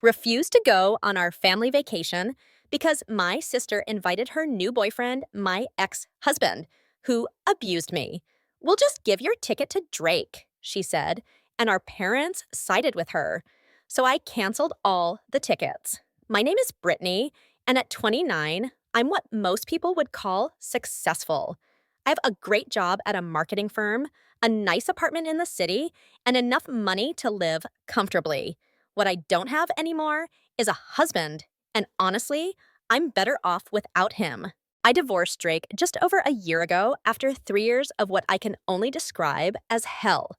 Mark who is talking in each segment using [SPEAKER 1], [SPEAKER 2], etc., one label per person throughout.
[SPEAKER 1] refused to go on our family vacation because my sister invited her new boyfriend, my ex husband, who abused me. We'll just give your ticket to Drake, she said, and our parents sided with her. So I canceled all the tickets. My name is Brittany, and at 29, I'm what most people would call successful. I have a great job at a marketing firm, a nice apartment in the city, and enough money to live comfortably. What I don't have anymore is a husband, and honestly, I'm better off without him. I divorced Drake just over a year ago after 3 years of what I can only describe as hell.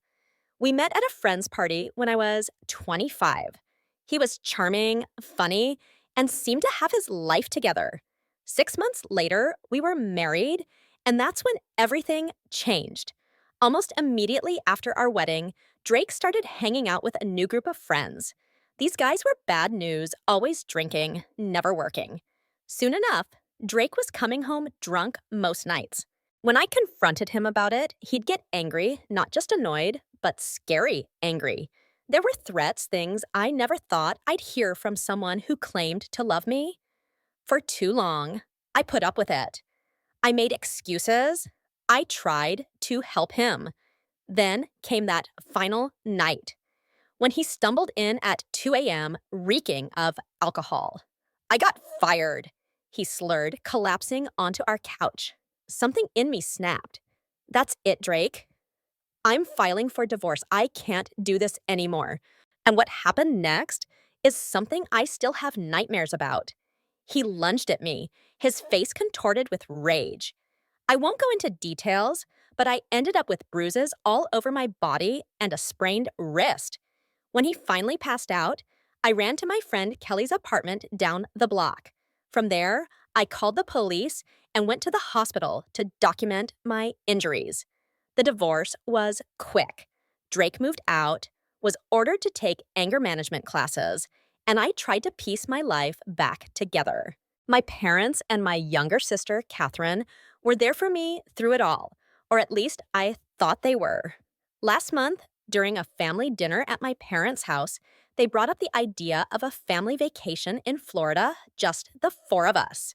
[SPEAKER 1] We met at a friend's party when I was 25. He was charming, funny, and seemed to have his life together. 6 months later, we were married, and that's when everything changed. Almost immediately after our wedding, Drake started hanging out with a new group of friends. These guys were bad news, always drinking, never working. Soon enough, Drake was coming home drunk most nights. When I confronted him about it, he'd get angry, not just annoyed, but scary angry. There were threats, things I never thought I'd hear from someone who claimed to love me. For too long, I put up with it. I made excuses. I tried to help him. Then came that final night when he stumbled in at 2 a.m., reeking of alcohol. I got fired, he slurred, collapsing onto our couch. Something in me snapped. That's it, Drake. I'm filing for divorce. I can't do this anymore. And what happened next is something I still have nightmares about. He lunged at me, his face contorted with rage. I won't go into details, but I ended up with bruises all over my body and a sprained wrist. When he finally passed out, I ran to my friend Kelly's apartment down the block. From there, I called the police and went to the hospital to document my injuries. The divorce was quick. Drake moved out, was ordered to take anger management classes, and I tried to piece my life back together. My parents and my younger sister, Catherine, were there for me through it all, or at least I thought they were. Last month, during a family dinner at my parents' house, they brought up the idea of a family vacation in Florida, just the four of us.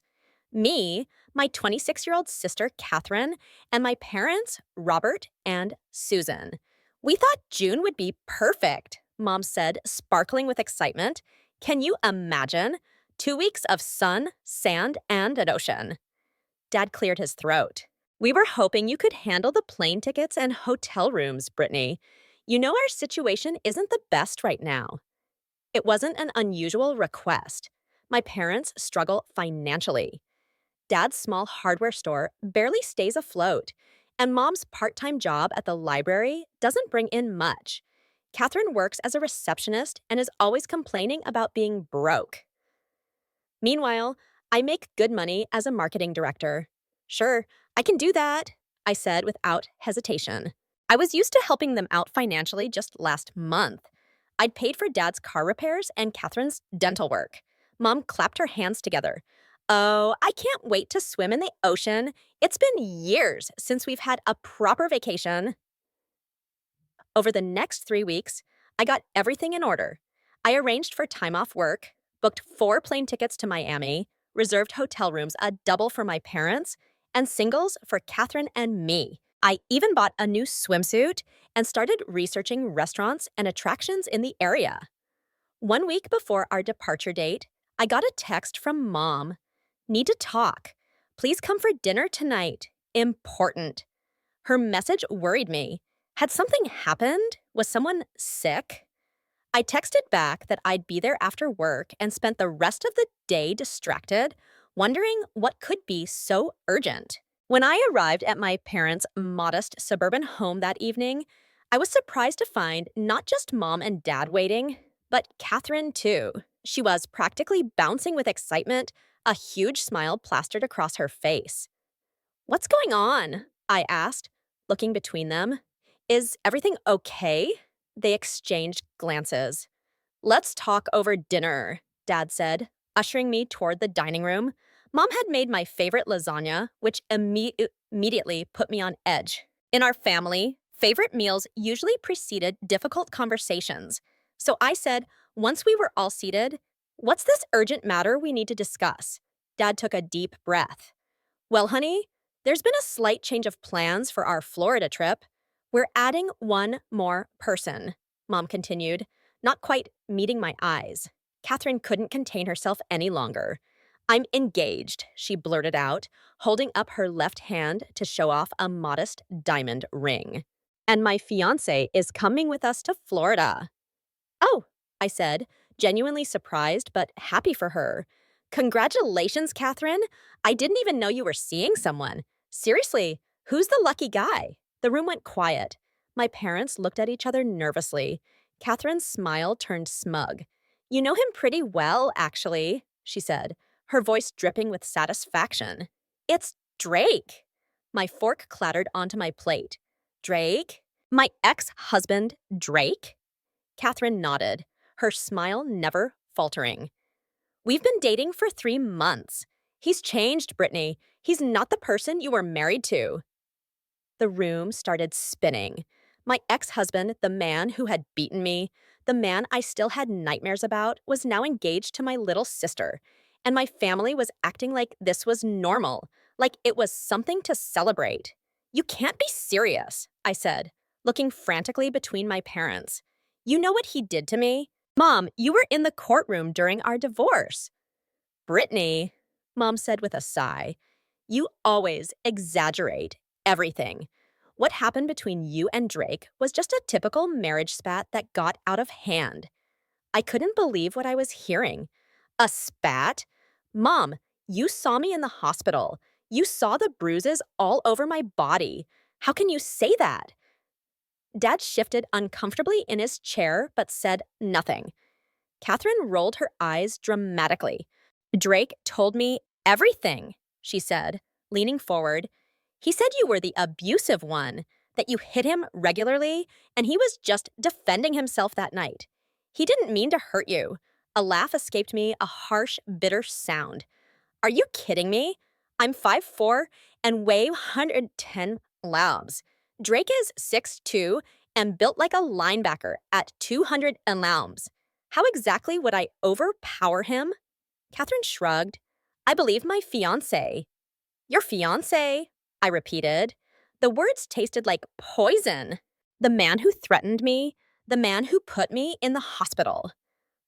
[SPEAKER 1] Me, my 26-year-old sister, Catherine, and my parents, Robert and Susan. We thought June would be perfect, Mom said, sparkling with excitement. Can you imagine? 2 weeks of sun, sand, and an ocean. Dad cleared his throat. We were hoping you could handle the plane tickets and hotel rooms, Brittany. You know our situation isn't the best right now. It wasn't an unusual request. My parents struggle financially. Dad's small hardware store barely stays afloat, and Mom's part-time job at the library doesn't bring in much. Catherine works as a receptionist and is always complaining about being broke. Meanwhile, I make good money as a marketing director. Sure, I can do that, I said without hesitation. I was used to helping them out financially just last month. I'd paid for Dad's car repairs and Catherine's dental work. Mom clapped her hands together. Oh, I can't wait to swim in the ocean. It's been years since we've had a proper vacation. Over the next 3 weeks, I got everything in order. I arranged for time off work, booked 4 plane tickets to Miami, reserved hotel rooms, a double for my parents, and singles for Catherine and me. I even bought a new swimsuit and started researching restaurants and attractions in the area. 1 week before our departure date, I got a text from Mom. Need to talk. Please come for dinner tonight. Important. Her message worried me. Had something happened? Was someone sick? I texted back that I'd be there after work and spent the rest of the day distracted, wondering what could be so urgent. When I arrived at my parents' modest suburban home that evening, I was surprised to find not just Mom and Dad waiting, but Catherine too. She was practically bouncing with excitement, a huge smile plastered across her face. What's going on? I asked, looking between them. Is everything okay? They exchanged glances. Let's talk over dinner, Dad said, ushering me toward the dining room. Mom had made my favorite lasagna, which immediately put me on edge. In our family, favorite meals usually preceded difficult conversations. So I said, Once we were all seated, "What's this urgent matter we need to discuss?" Dad took a deep breath. "Well, honey, there's been a slight change of plans for our Florida trip. We're adding one more person," Mom continued, not quite meeting my eyes. Catherine couldn't contain herself any longer. "I'm engaged," she blurted out, holding up her left hand to show off a modest diamond ring. "And my fiancé is coming with us to Florida." "Oh," I said, genuinely surprised but happy for her. "Congratulations, Catherine. I didn't even know you were seeing someone. Seriously, who's the lucky guy?" The room went quiet. My parents looked at each other nervously. Catherine's smile turned smug. "You know him pretty well, actually," she said, her voice dripping with satisfaction. "It's Drake." My fork clattered onto my plate. "Drake? My ex-husband, Drake?" Catherine nodded, her smile never faltering. "We've been dating for 3 months. He's changed, Brittany. He's not the person you were married to." The room started spinning. My ex-husband, the man who had beaten me, the man I still had nightmares about, was now engaged to my little sister, and my family was acting like this was normal, like it was something to celebrate. "You can't be serious," I said, looking frantically between my parents. "You know what he did to me? Mom, you were in the courtroom during our divorce." "Brittany," Mom said with a sigh, "you always exaggerate everything. What happened between you and Drake was just a typical marriage spat that got out of hand." I couldn't believe what I was hearing. "A spat? Mom, you saw me in the hospital. You saw the bruises all over my body. How can you say that?" Dad shifted uncomfortably in his chair but said nothing. Catherine rolled her eyes dramatically. "Drake told me everything," she said, leaning forward. "He said you were the abusive one, that you hit him regularly, and he was just defending himself that night. He didn't mean to hurt you." A laugh escaped me, a harsh, bitter sound. "Are you kidding me? I'm 5'4" and weigh 110 pounds. Drake is 6'2" and built like a linebacker at 200 pounds. How exactly would I overpower him?" Catherine shrugged. "I believe my fiancé." "Your fiancé?" I repeated. The words tasted like poison. "The man who threatened me, the man who put me in the hospital."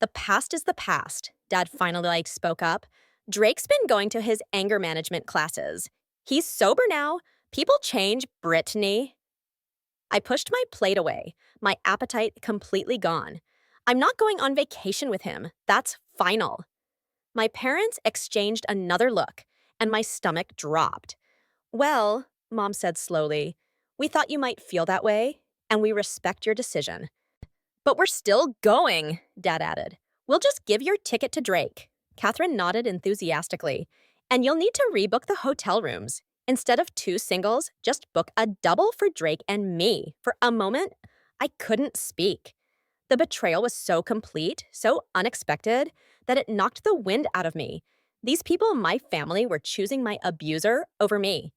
[SPEAKER 1] "The past is the past," Dad finally spoke up. "Drake's been going to his anger management classes. He's sober now. People change, Brittany." I pushed my plate away, my appetite completely gone. "I'm not going on vacation with him. That's final." My parents exchanged another look, and my stomach dropped. "Well," Mom said slowly, "we thought you might feel that way, and we respect your decision." "But we're still going," Dad added. "We'll just give your ticket to Drake." Catherine nodded enthusiastically. "And you'll need to rebook the hotel rooms. Instead of 2 singles, just book a double for Drake and me." For a moment, I couldn't speak. The betrayal was so complete, so unexpected, that it knocked the wind out of me. These people in my family were choosing my abuser over me.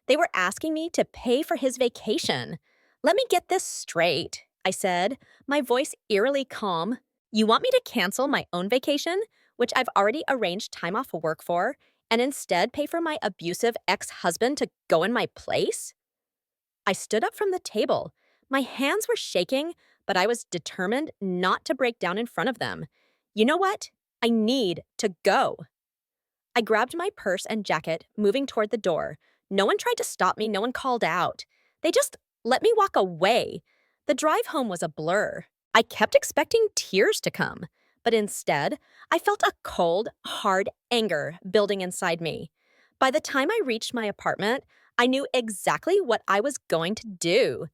[SPEAKER 1] They were asking me to pay for his vacation. "Let me get this straight," I said, my voice eerily calm. "You want me to cancel my own vacation, which I've already arranged time off work for, and instead pay for my abusive ex-husband to go in my place?" I stood up from the table. My hands were shaking, but I was determined not to break down in front of them. "You know what? I need to go." I grabbed my purse and jacket, moving toward the door. No one tried to stop me, no one called out. They just let me walk away. The drive home was a blur. I kept expecting tears to come, but instead, I felt a cold, hard anger building inside me. By the time I reached my apartment, I knew exactly what I was going to do.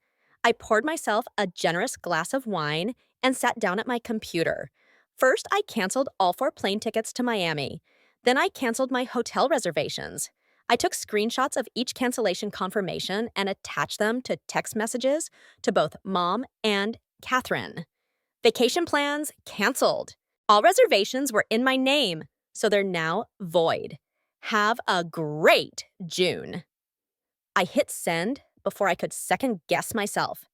[SPEAKER 1] I poured myself a generous glass of wine and sat down at my computer. First, I canceled all 4 plane tickets to Miami. Then I canceled my hotel reservations. I took screenshots of each cancellation confirmation and attached them to text messages to both Mom and Catherine. Vacation plans canceled. All reservations were in my name, so they're now void. Have a great June. I hit send before I could second guess myself.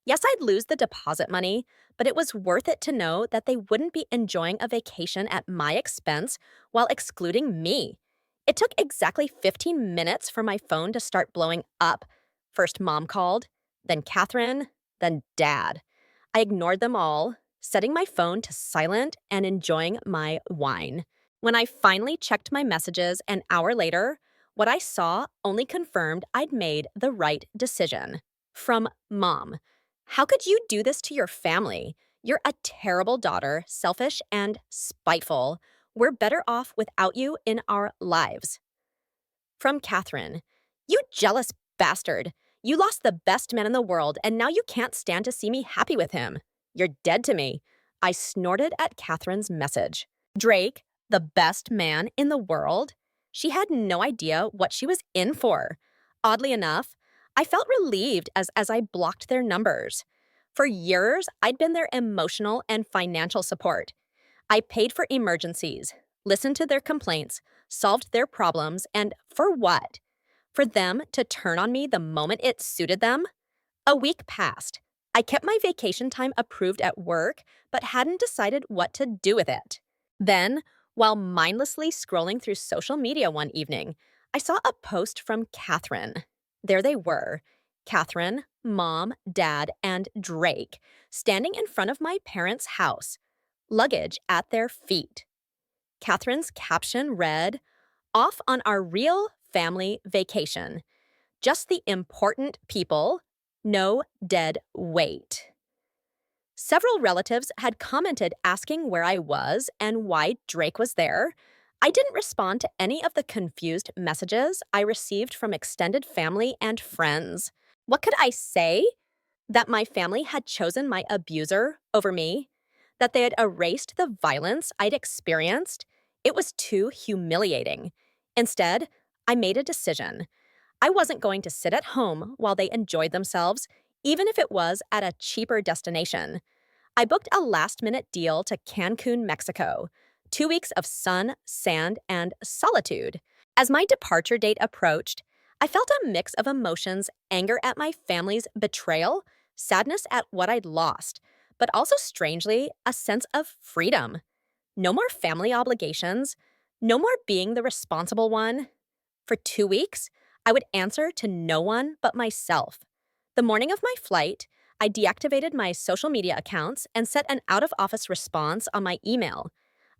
[SPEAKER 1] Yes, I'd lose the deposit money, but it was worth it to know that they wouldn't be enjoying a vacation at my expense while excluding me. It took exactly 15 minutes for my phone to start blowing up. First, mom called, then Catherine, then dad. I ignored them all, setting my phone to silent and enjoying my wine. When I finally checked my messages an hour later, what I saw only confirmed I'd made the right decision. From mom. How could you do this to your family? You're a terrible daughter, selfish and spiteful. We're better off without you in our lives. From Catherine. You jealous bastard. You lost the best man in the world, and now you can't stand to see me happy with him. You're dead to me. I snorted at Catherine's message. Drake, the best man in the world? She had no idea what she was in for. Oddly enough, I felt relieved as I blocked their numbers. For years, I'd been their emotional and financial support. I paid for emergencies, listened to their complaints, solved their problems, and for what? For them to turn on me the moment it suited them? A week passed. I kept my vacation time approved at work, but hadn't decided what to do with it. Then, while mindlessly scrolling through social media one evening, I saw a post from Catherine. There they were, Catherine, mom, dad, and Drake, standing in front of my parents' house, luggage at their feet. Catherine's caption read, "Off on our real family vacation. Just the important people. No dead weight." Several relatives had commented asking where I was and why Drake was there. I didn't respond to any of the confused messages I received from extended family and friends. What could I say? That my family had chosen my abuser over me? That they had erased the violence I'd experienced? It was too humiliating. Instead, I made a decision. I wasn't going to sit at home while they enjoyed themselves, even if it was at a cheaper destination. I booked a last-minute deal to Cancun, Mexico. 2 weeks of sun, sand, and solitude. As my departure date approached, I felt a mix of emotions: anger at my family's betrayal, sadness at what I'd lost, but also strangely, a sense of freedom. No more family obligations, no more being the responsible one. For 2 weeks, I would answer to no one but myself. The morning of my flight, I deactivated my social media accounts and set an out-of-office response on my email.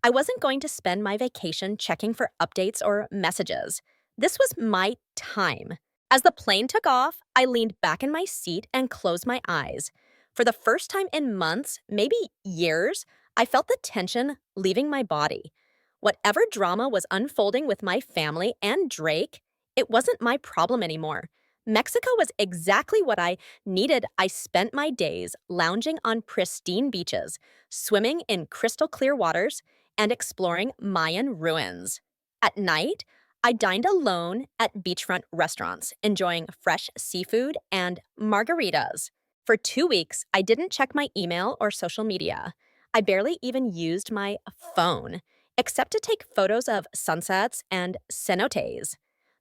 [SPEAKER 1] I wasn't going to spend my vacation checking for updates or messages. This was my time. As the plane took off, I leaned back in my seat and closed my eyes. For the first time in months, maybe years, I felt the tension leaving my body. Whatever drama was unfolding with my family and Drake, it wasn't my problem anymore. Mexico was exactly what I needed. I spent my days lounging on pristine beaches, swimming in crystal clear waters, and exploring Mayan ruins. At night, I dined alone at beachfront restaurants, enjoying fresh seafood and margaritas. For 2 weeks, I didn't check my email or social media. I barely even used my phone, except to take photos of sunsets and cenotes.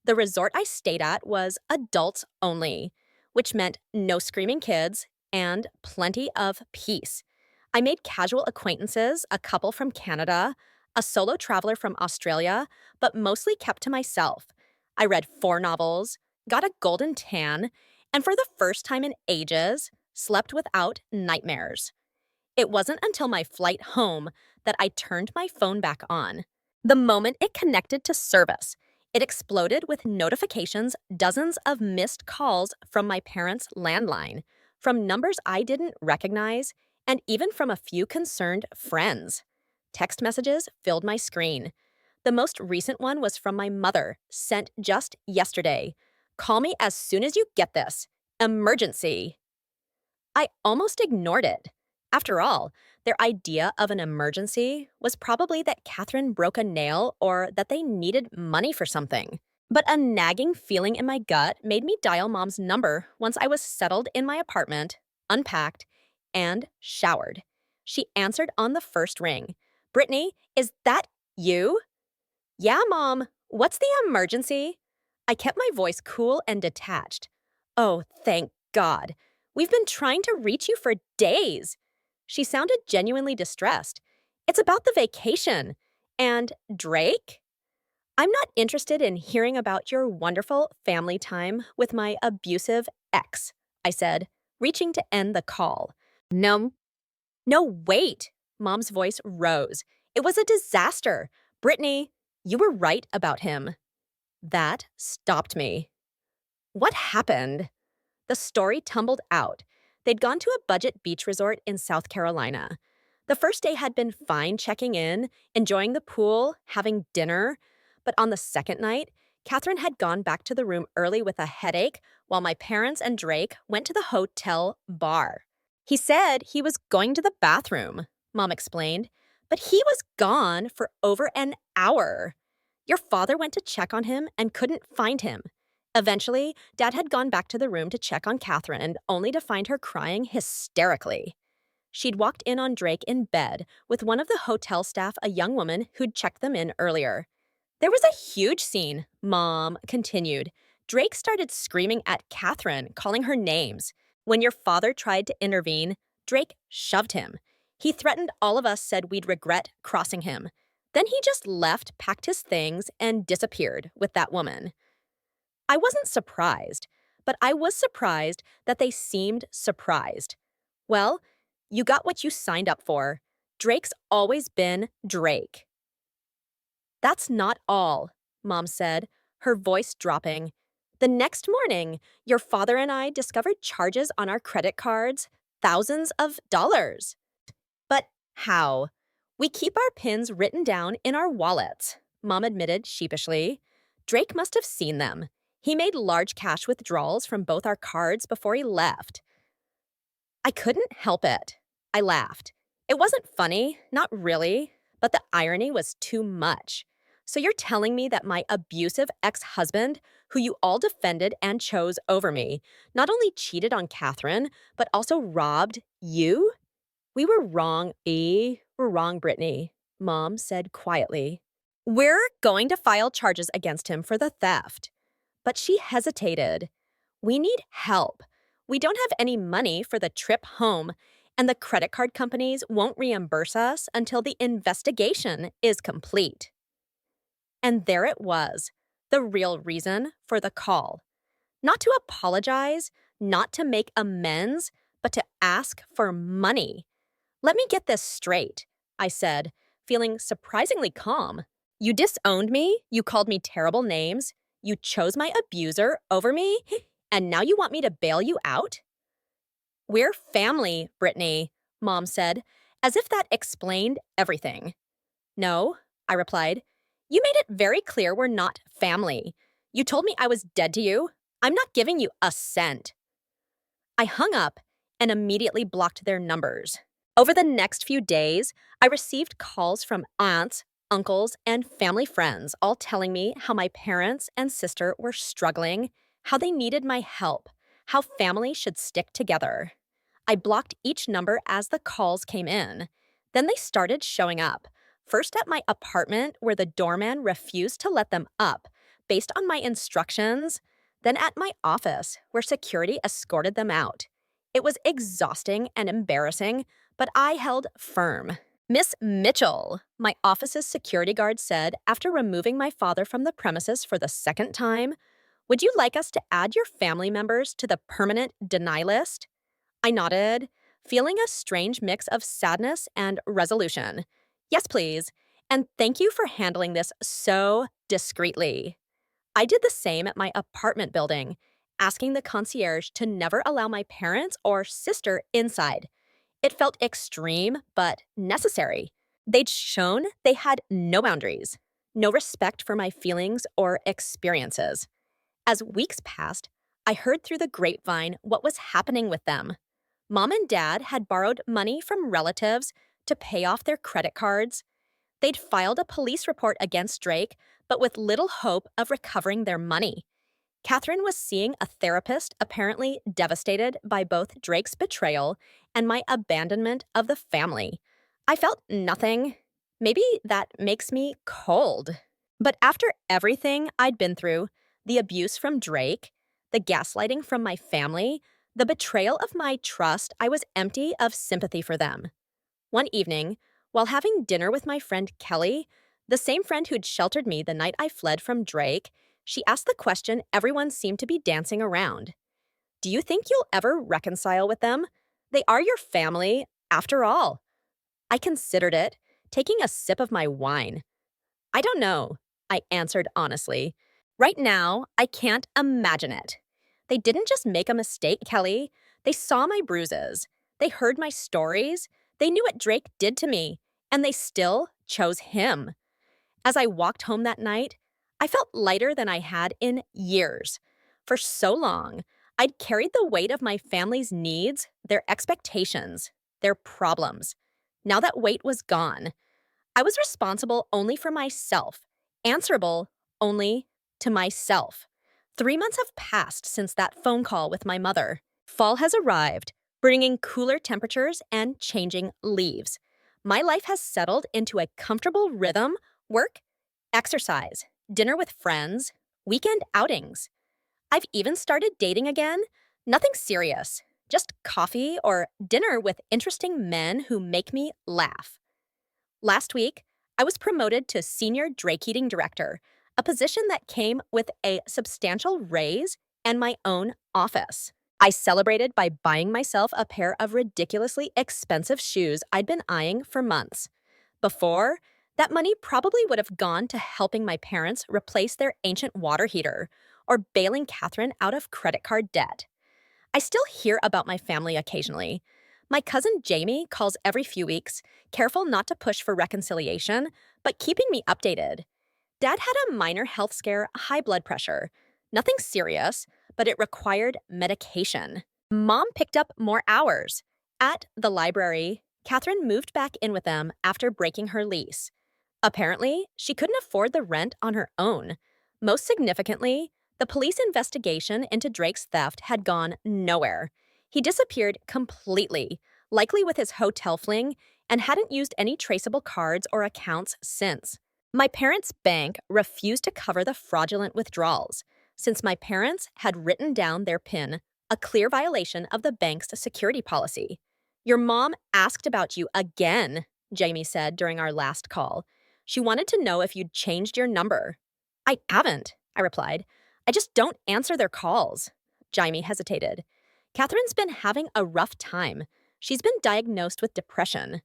[SPEAKER 1] The resort I stayed at was adults only, which meant no screaming kids and plenty of peace. I made casual acquaintances, a couple from Canada, a solo traveler from Australia, but mostly kept to myself. I read 4 novels, got a golden tan, and for the first time in ages, slept without nightmares. It wasn't until my flight home that I turned my phone back on. The moment it connected to service, it exploded with notifications, dozens of missed calls from my parents' landline, from numbers I didn't recognize, and even from a few concerned friends. Text messages filled my screen. The most recent one was from my mother, sent just yesterday. "Call me as soon as you get this. Emergency." I almost ignored it. After all, their idea of an emergency was probably that Catherine broke a nail or that they needed money for something. But a nagging feeling in my gut made me dial mom's number once I was settled in my apartment, unpacked, and showered. She answered on the first ring. "Brittany, is that you?" "Yeah, Mom. What's the emergency?" I kept my voice cool and detached. "Oh, thank God. We've been trying to reach you for days. She sounded genuinely distressed. It's about the vacation. And Drake? I'm not interested in hearing about your wonderful family time with my abusive ex, I said, reaching to end the call. No, no, wait. Mom's voice rose. It was a disaster. Brittany, you were right about him. That stopped me. What happened? The story tumbled out. They'd gone to a budget beach resort in South Carolina. The first day had been fine checking in, enjoying the pool, having dinner. But on the second night, Catherine had gone back to the room early with a headache while my parents and Drake went to the hotel bar. He said he was going to the bathroom, Mom explained, but he was gone for over an hour. Your father went to check on him and couldn't find him. Eventually, Dad had gone back to the room to check on Catherine, only to find her crying hysterically. She'd walked in on Drake in bed with one of the hotel staff, a young woman who'd checked them in earlier. There was a huge scene, Mom continued. Drake started screaming at Catherine, calling her names. When your father tried to intervene, Drake shoved him. He threatened all of us, said we'd regret crossing him. Then he just left, packed his things, and disappeared with that woman. I wasn't surprised, but I was surprised that they seemed surprised. Well, you got what you signed up for. Drake's always been Drake. That's not all, Mom said, her voice dropping. The next morning, your father and I discovered charges on our credit cards, thousands of dollars. But how? We keep our pins written down in our wallets, Mom admitted sheepishly. Drake must have seen them. He made large cash withdrawals from both our cards before he left. I couldn't help it. I laughed. It wasn't funny, not really, but the irony was too much. So you're telling me that my abusive ex-husband, who you all defended and chose over me, not only cheated on Catherine, but also robbed you? We were wrong, E. We're wrong, Brittany, Mom said quietly. We're going to file charges against him for the theft. But she hesitated. We need help. We don't have any money for the trip home, and the credit card companies won't reimburse us until the investigation is complete. And there it was, the real reason for the call. Not to apologize, not to make amends, but to ask for money. Let me get this straight, I said, feeling surprisingly calm. You disowned me, you called me terrible names, you chose my abuser over me, and now you want me to bail you out? We're family, Brittany, Mom said, as if that explained everything. No, I replied. You made it very clear we're not family. You told me I was dead to you. I'm not giving you a cent. I hung up and immediately blocked their numbers. Over the next few days, I received calls from aunts, uncles, and family friends, all telling me how my parents and sister were struggling, how they needed my help, how family should stick together. I blocked each number as the calls came in. Then they started showing up, first at my apartment where the doorman refused to let them up, based on my instructions, then at my office where security escorted them out. It was exhausting and embarrassing, but I held firm. Miss Mitchell, my office's security guard said after removing my father from the premises for the second time, would you like us to add your family members to the permanent deny list? I nodded, feeling a strange mix of sadness and resolution. Yes, please, and thank you for handling this so discreetly. I did the same at my apartment building, asking the concierge to never allow my parents or sister inside. It felt extreme, but necessary. They'd shown they had no boundaries, no respect for my feelings or experiences. As weeks passed, I heard through the grapevine what was happening with them. Mom and Dad had borrowed money from relatives to pay off their credit cards. They'd filed a police report against Drake, but with little hope of recovering their money. Catherine was seeing a therapist, apparently devastated by both Drake's betrayal and my abandonment of the family. I felt nothing. Maybe that makes me cold. But after everything I'd been through, the abuse from Drake, the gaslighting from my family, The betrayal of my trust, I was empty of sympathy for them. One evening, while having dinner with my friend Kelly, the same friend who'd sheltered me the night I fled from Drake, she asked the question everyone seemed to be dancing around. Do you think you'll ever reconcile with them? They are your family, after all. I considered it, taking a sip of my wine. I don't know, I answered honestly. Right now, I can't imagine it. They didn't just make a mistake, Kelly. They saw my bruises. They heard my stories. They knew what Drake did to me, and they still chose him. As I walked home that night, I felt lighter than I had in years. For so long, I'd carried the weight of my family's needs, their expectations, their problems. Now that weight was gone. I was responsible only for myself, answerable only to myself. 3 months have passed since that phone call with my mother. Fall has arrived, bringing cooler temperatures and changing leaves. My life has settled into a comfortable rhythm: work, exercise, dinner with friends, weekend outings. I've even started dating again. Nothing serious, just coffee or dinner with interesting men who make me laugh. Last week, I was promoted to Senior Drake Heating Director, a position that came with a substantial raise and my own office. I celebrated by buying myself a pair of ridiculously expensive shoes I'd been eyeing for months. Before, that money probably would have gone to helping my parents replace their ancient water heater or bailing Catherine out of credit card debt. I still hear about my family occasionally. My cousin Jamie calls every few weeks, careful not to push for reconciliation, but keeping me updated. Dad had a minor health scare, high blood pressure. Nothing serious, but it required medication. Mom picked up more hours. At the library, Catherine moved back in with them after breaking her lease. Apparently, she couldn't afford the rent on her own. Most significantly, the police investigation into Drake's theft had gone nowhere. He disappeared completely, likely with his hotel fling, and hadn't used any traceable cards or accounts since. My parents' bank refused to cover the fraudulent withdrawals, since my parents had written down their PIN, a clear violation of the bank's security policy. Your mom asked about you again, Jamie said during our last call. She wanted to know if you'd changed your number. I haven't, I replied. I just don't answer their calls. Jamie hesitated. Catherine's been having a rough time. She's been diagnosed with depression.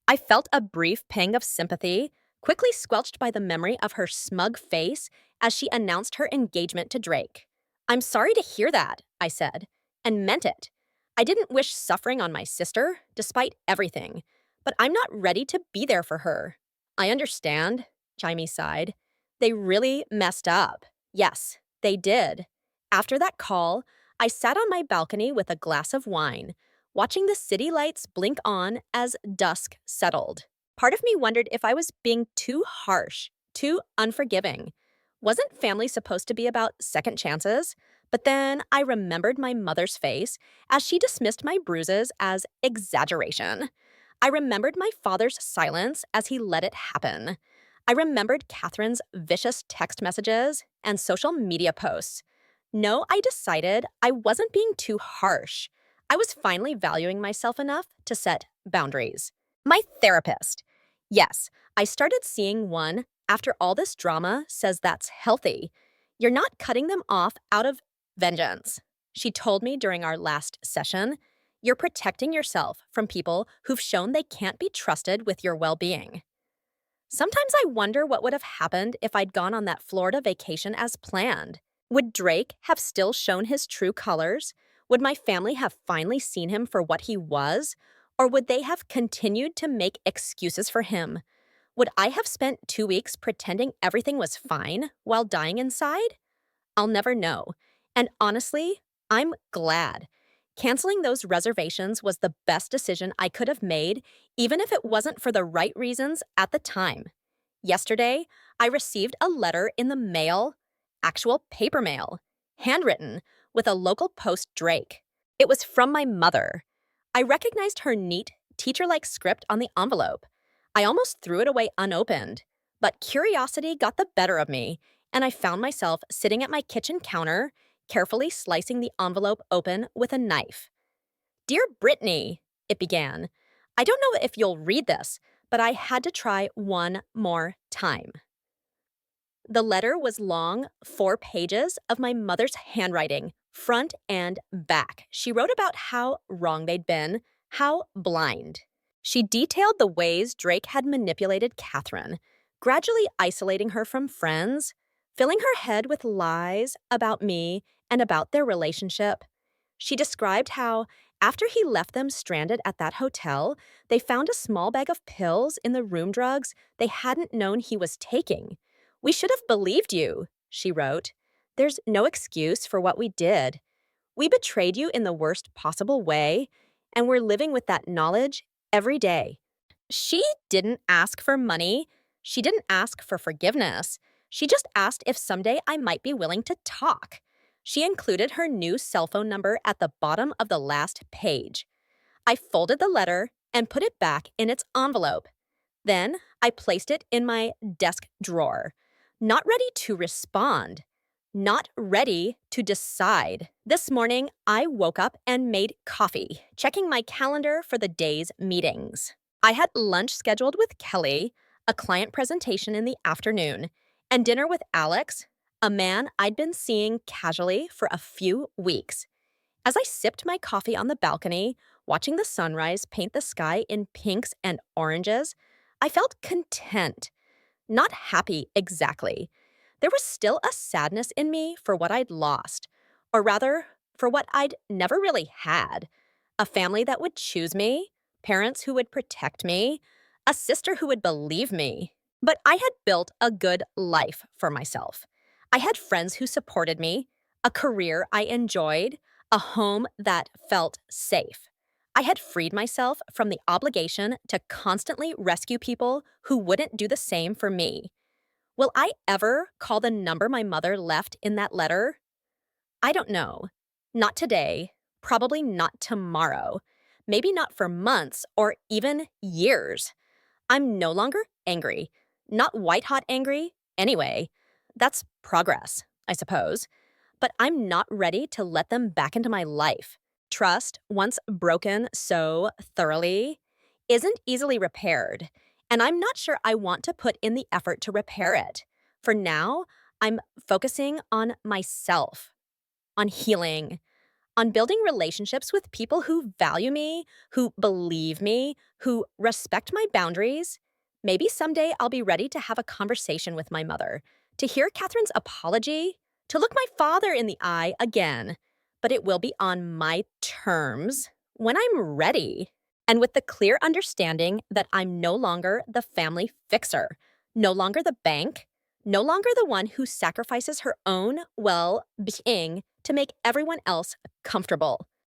[SPEAKER 1] I felt a brief pang of sympathy, quickly squelched by the memory of her smug face as she announced her engagement to Drake. I'm sorry to hear that, I said, and meant it. I didn't wish suffering on my sister, despite everything, but I'm not ready to be there for her. I understand, Jamie sighed. They really messed up. Yes, they did. After that call, I sat on my balcony with a glass of wine, watching the city lights blink on as dusk settled. Part of me wondered if I was being too harsh, too unforgiving. Wasn't family supposed to be about second chances? But then I remembered my mother's face as she dismissed my bruises as exaggeration. I remembered my father's silence as he let it happen. I remembered Catherine's vicious text messages and social media posts. No, I decided I wasn't being too harsh. I was finally valuing myself enough to set boundaries. My therapist. Yes, I started seeing one after all this drama says that's healthy. You're not cutting them off out of vengeance. She told me during our last session, you're protecting yourself from people who've shown they can't be trusted with your well-being. Sometimes I wonder what would have happened if I'd gone on that Florida vacation as planned. Would Drake have still shown his true colors? Would my family have finally seen him for what he was? Or would they have continued to make excuses for him? Would I have spent 2 weeks pretending everything was fine while dying inside? I'll never know. And honestly, I'm glad. Canceling those reservations was the best decision I could have made, even if it wasn't for the right reasons at the time. Yesterday, I received a letter in the mail, actual paper mail, handwritten, with a local post Drake. It was from my mother. I recognized her neat, teacher-like script on the envelope. I almost threw it away unopened, but curiosity got the better of me, and I found myself sitting at my kitchen counter, carefully slicing the envelope open with a knife. Dear Brittany, it began, I don't know if you'll read this, but I had to try one more time. The letter was long, 4 pages of my mother's handwriting, front and back. She wrote about how wrong they'd been, how blind. She detailed the ways Drake had manipulated Catherine, gradually isolating her from friends, filling her head with lies about me and about their relationship. She described how, after he left them stranded at that hotel, they found a small bag of pills in the room drugs they hadn't known he was taking. We should have believed you, she wrote. There's no excuse for what we did. We betrayed you in the worst possible way, and we're living with that knowledge every day. She didn't ask for money. She didn't ask for forgiveness. She just asked if someday I might be willing to talk. She included her new cell phone number at the bottom of the last page. I folded the letter and put it back in its envelope. Then I placed it in my desk drawer, not ready to respond, not ready to decide. This morning, I woke up and made coffee, checking my calendar for the day's meetings. I had lunch scheduled with Kelly, a client presentation in the afternoon, and dinner with Alex, a man I'd been seeing casually for a few weeks. As I sipped my coffee on the balcony, watching the sunrise paint the sky in pinks and oranges, I felt content. Not happy exactly. There was still a sadness in me for what I'd lost, or rather, for what I'd never really had. A family that would choose me, parents who would protect me, a sister who would believe me. But I had built a good life for myself. I had friends who supported me, a career I enjoyed, a home that felt safe. I had freed myself from the obligation to constantly rescue people who wouldn't do the same for me. Will I ever call the number my mother left in that letter? I don't know. Not today. Probably not tomorrow. Maybe not for months or even years. I'm no longer angry. Not white hot angry, anyway. That's progress, I suppose. But I'm not ready to let them back into my life. Trust, once broken so thoroughly, isn't easily repaired, and I'm not sure I want to put in the effort to repair it. For now, I'm focusing on myself, on healing, on building relationships with people who value me, who believe me, who respect my boundaries. Maybe someday I'll be ready to have a conversation with my mother, to hear Catherine's apology, to look my father in the eye again. But it will be on my terms, when I'm ready, and with the clear understanding that I'm no longer the family fixer, no longer the bank, no longer the one who sacrifices her own well being to make everyone else comfortable.